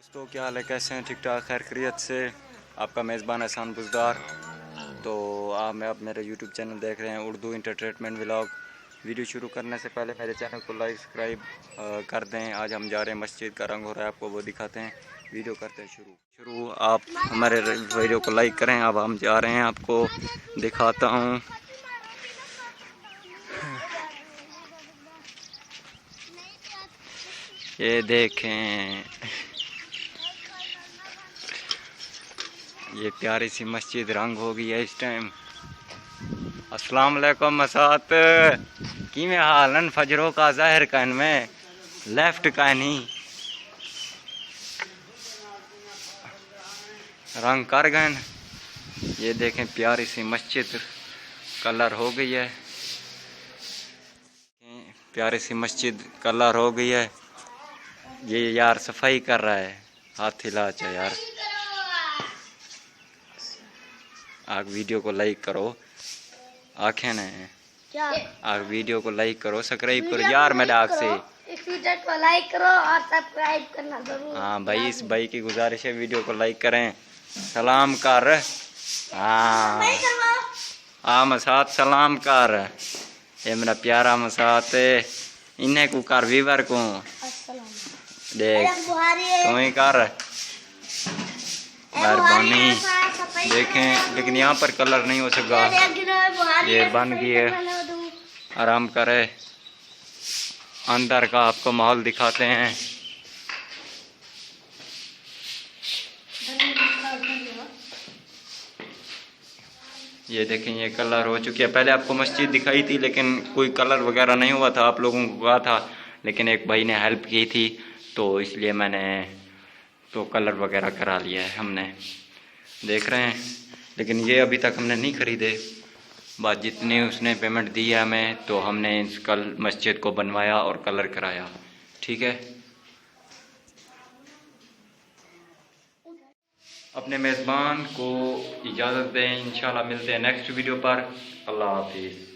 दोस्तों क्या हाल है, कैसे हैं? ठीक ठाक, खैर खैरियत से। आपका मेज़बान एहसान बुज़दार। तो आप मेरे यूट्यूब चैनल देख रहे हैं उर्दू इंटरटेनमेंट व्लॉग। वीडियो शुरू करने से पहले मेरे चैनल को लाइक सब्सक्राइब कर दें। आज हम जा रहे हैं, मस्जिद का रंग हो रहा है, आपको वो दिखाते हैं। वीडियो करते हैं शुरू। आप हमारे वीडियो को लाइक करें। अब हम जा रहे हैं, आपको दिखाता हूँ। ये देखें, ये प्यारी सी मस्जिद रंग हो गई है इस टाइम। अस्सलाम वालेकुम मसात की में हालन फजरों का ज़ाहिर कैन में लेफ्ट का नहीं रंग कर गए। ये देखें प्यारी सी मस्जिद कलर हो गई है। प्यारी सी मस्जिद कलर हो गई है। ये यार सफाई कर रहा है, हाथ हिला चा यार। आप वीडियो को लाइक करो, आंखें ने क्या? आप वीडियो को लाइक करो, सब्सक्राइब करो यार। मेरे आग से इस वीडियो को लाइक करो और सब्सक्राइब करना जरूर। हाँ भाई, इस भाई की गुजारिश है, वीडियो को लाइक करें। सलाम कर। हाँ मसात सलाम कर। ये मेरा प्यारा मसात इन्हें को कर वीवर को देख तुम ही कर मेहरबानी। देखें लेकिन यहाँ पर कलर नहीं हो सका, ये बन गई है। आराम करे, अंदर का आपको माहौल दिखाते हैं। ये देखें, ये कलर हो चुकी है। पहले आपको मस्जिद दिखाई थी लेकिन कोई कलर वगैरह नहीं हुआ था, आप लोगों को कहा था, लेकिन एक भाई ने हेल्प की थी तो इसलिए मैंने तो कलर वगैरह करा लिया है हमने। देख रहे हैं, लेकिन ये अभी तक हमने नहीं खरीदे। बात जितनी उसने पेमेंट दी है हमें, तो हमने इस कल मस्जिद को बनवाया और कलर कराया। ठीक है, अपने मेज़बान को इजाज़त दें। इंशाल्लाह मिलते हैं नेक्स्ट वीडियो पर। अल्लाह हाफिज़।